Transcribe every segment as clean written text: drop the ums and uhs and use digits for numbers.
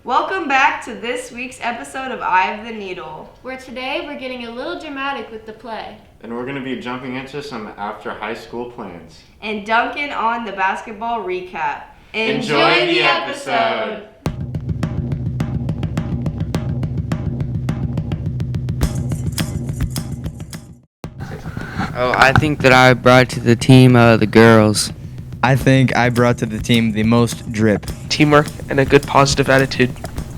Welcome back to this week's episode of Eye of the Needle, where today we're getting a little dramatic with the play. And we're going to be jumping into some after high school plans. And dunking on the basketball recap. Enjoy the episode! Oh, I think that I brought to the team the girls. I think I brought to the team the most drip. Teamwork and a good positive attitude.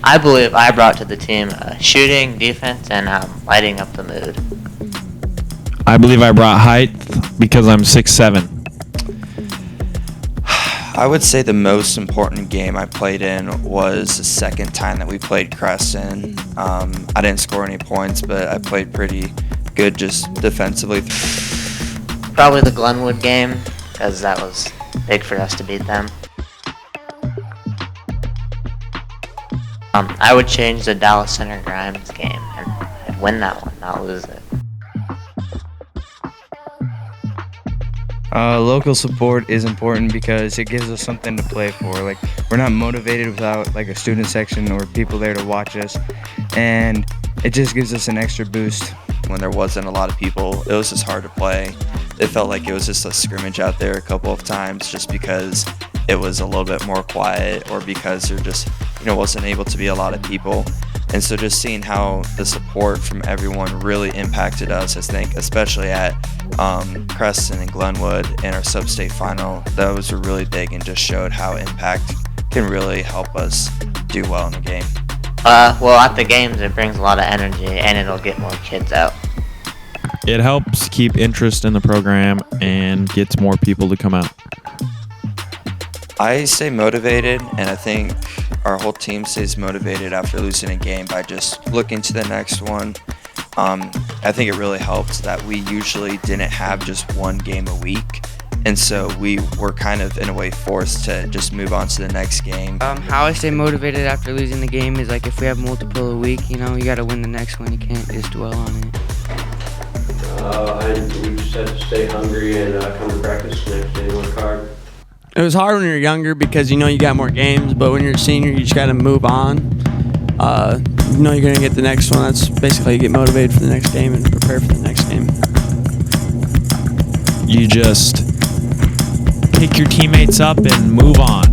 I believe I brought to the team shooting, defense, and lighting up the mood. I believe I brought height because I'm 6'7". I would say the most important game I played in was the second time that we played Creston. I didn't score any points, but I played pretty good just defensively. Probably the Glenwood game, because that was big for us to beat them. I would change the Dallas Center Grimes game and win that one, not lose it. Local support is important because it gives us something to play for. Like, we're not motivated without like a student section or people there to watch us, and it just gives us an extra boost. When there wasn't a lot of people, it was just hard to play. It felt like it was just a scrimmage out there a couple of times just because it was a little bit more quiet or because there just, wasn't able to be a lot of people. And so just seeing how the support from everyone really impacted us, I think, especially at Creston and Glenwood in our sub-state final, those were really big and just showed how impact can really help us do well in the game. Well, at the games, it brings a lot of energy, and it'll get more kids out. It helps keep interest in the program and gets more people to come out. I stay motivated, and I think our whole team stays motivated after losing a game by just looking to the next one. I think it really helped that we usually didn't have just one game a week, and so we were kind of, in a way, forced to just move on to the next game. How I stay motivated after losing the game is like if we have multiple a week, you got to win the next one. You can't just dwell on it. We just have to stay hungry and come to practice the next day and work hard. It was hard when you're younger because you got more games, but when you're a senior, you just got to move on. You're going to get the next one. That's basically you get motivated for the next game and prepare for the next game. You just pick your teammates up and move on.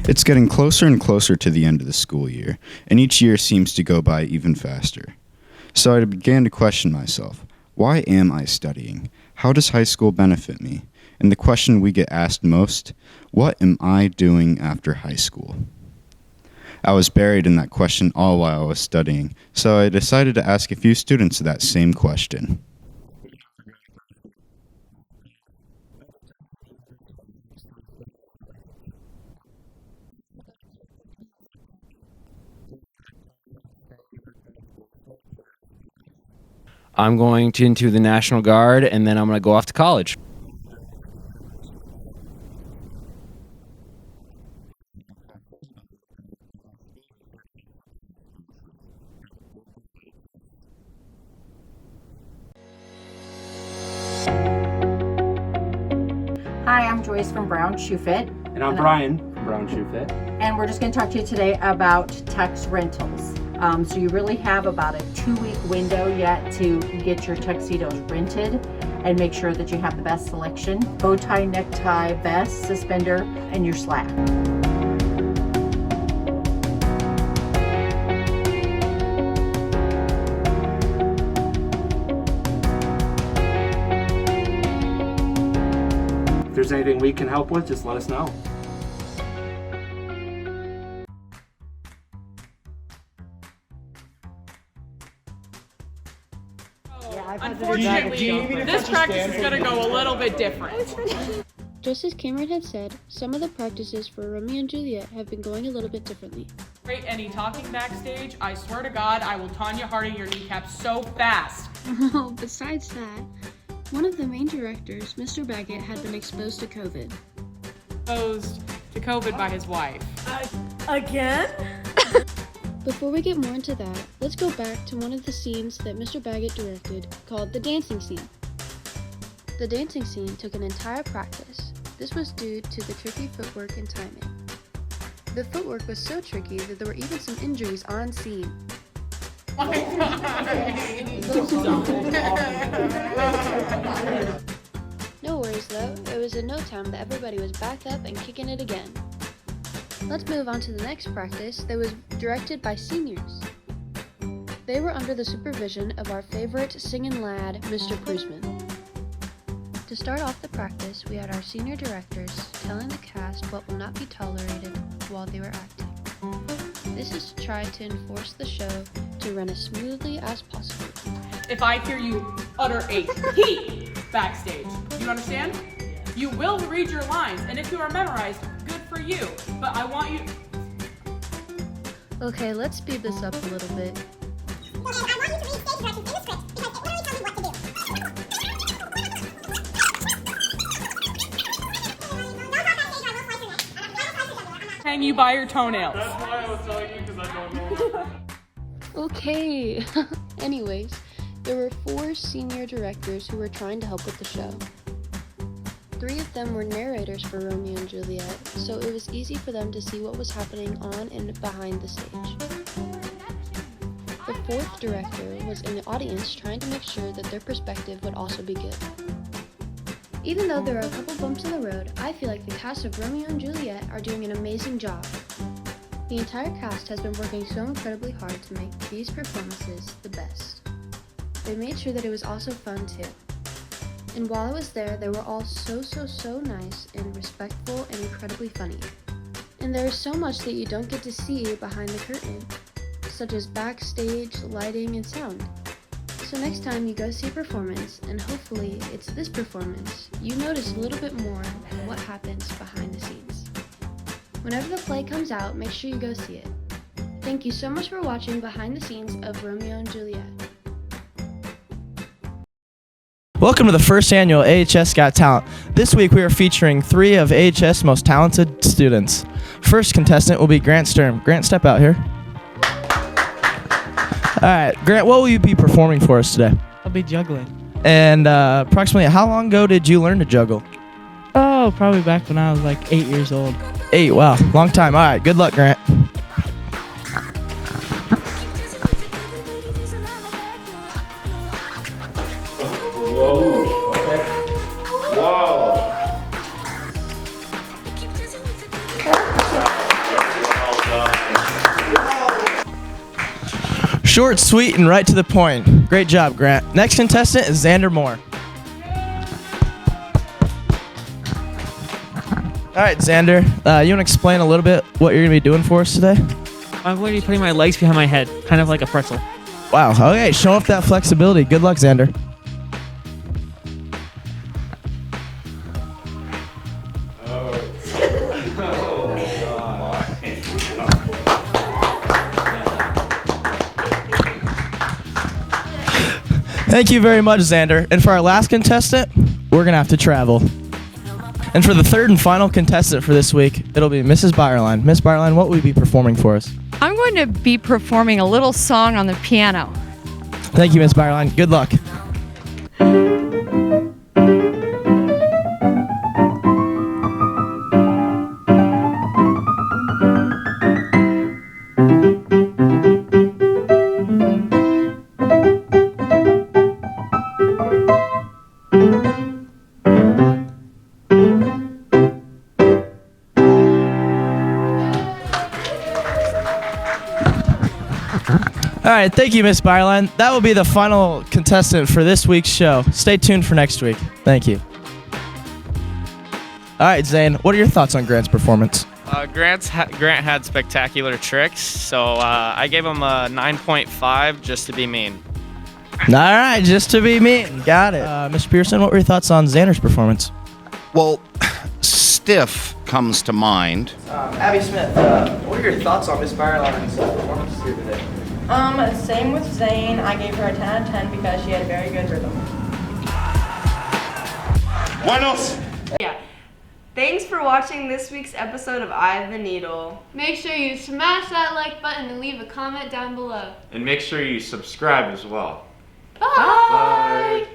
It's getting closer and closer to the end of the school year, and each year seems to go by even faster. So I began to question myself, why am I studying? How does high school benefit me? And the question we get asked most, what am I doing after high school? I was buried in that question all while I was studying, so I decided to ask a few students that same question. I'm going into the National Guard, and then I'm going to go off to college. Hi, I'm Joyce from Brown Shoe Fit. And I'm Brian from Brown Shoe Fit. And we're just going to talk to you today about Tux Rentals. So you really have about a 2-week window yet to get your tuxedos rented and make sure that you have the best selection. Bow tie, necktie, vest, suspender, and your slack. If there's anything we can help with, just let us know. Unfortunately, this practice is going to go a little bit different. Just as Cameron had said, some of the practices for Romeo and Juliet have been going a little bit differently. Great, any talking backstage? I swear to God, I will Tanya Harding your kneecap so fast. Well, besides that, one of the main directors, Mr. Baggett, had been exposed to COVID. Exposed to COVID by his wife. Again? Before we get more into that, let's go back to one of the scenes that Mr. Baggett directed called the dancing scene. The dancing scene took an entire practice. This was due to the tricky footwork and timing. The footwork was so tricky that there were even some injuries on scene. No worries though, it was in no time that everybody was back up and kicking it again. Let's move on to the next practice that was directed by seniors. They were under the supervision of our favorite singing lad, Mr. Prusman. To start off the practice, we had our senior directors telling the cast what will not be tolerated while they were acting. This is to try to enforce the show to run as smoothly as possible. If I hear you utter a peep backstage, you understand? You will read your lines, and if you are memorized, good for you. But I want you. Okay, let's speed this up a little bit. Hang you by your toenails. That's why I was telling you, because I don't know. Okay. Anyways, there were 4 senior directors who were trying to help with the show. 3 of them were narrators for Romeo and Juliet, so it was easy for them to see what was happening on and behind the stage. The 4th director was in the audience trying to make sure that their perspective would also be good. Even though there are a couple bumps in the road, I feel like the cast of Romeo and Juliet are doing an amazing job. The entire cast has been working so incredibly hard to make these performances the best. They made sure that it was also fun too. And while I was there, they were all so nice and respectful and incredibly funny. And there is so much that you don't get to see behind the curtain, such as backstage, lighting, and sound. So next time you go see a performance, and hopefully it's this performance, you notice a little bit more of what happens behind the scenes. Whenever the play comes out, make sure you go see it. Thank you so much for watching behind the scenes of Romeo and Juliet. Welcome to the first annual AHS Got Talent. This week we are featuring 3 of AHS' most talented students. First contestant will be Grant Sturm. Grant, step out here. Alright, Grant, what will you be performing for us today? I'll be juggling. And approximately how long ago did you learn to juggle? Oh, probably back when I was like 8 years old. 8, wow, long time. Alright, good luck, Grant. Whoa. Okay. Whoa. Short, sweet, and right to the point. Great job, Grant. Next contestant is Xander Moore. All right, Xander, you want to explain a little bit what you're going to be doing for us today? I'm going to be putting my legs behind my head, kind of like a pretzel. Wow, okay, show off that flexibility. Good luck, Xander. Thank you very much, Xander. And for our last contestant, we're going to have to travel. And for the third and final contestant for this week, it'll be Mrs. Byerline. Miss Byerline, what will you be performing for us? I'm going to be performing a little song on the piano. Thank you, Miss Byerline. Good luck. All right, thank you, Miss Byerline. That will be the final contestant for this week's show. Stay tuned for next week. Thank you. All right, Zane, what are your thoughts on Grant's performance? Grant had spectacular tricks, so I gave him a 9.5 just to be mean. All right, just to be mean. Got it. Mr. Pearson, what were your thoughts on Xander's performance? Well, stiff comes to mind. Abby Smith, what are your thoughts on Miss Byerline's performance here today? Same with Zane. I gave her a 10 out of 10 because she had very good rhythm. Buenos. Yeah. Thanks for watching this week's episode of Eye of the Needle. Make sure you smash that like button and leave a comment down below. And make sure you subscribe as well. Bye.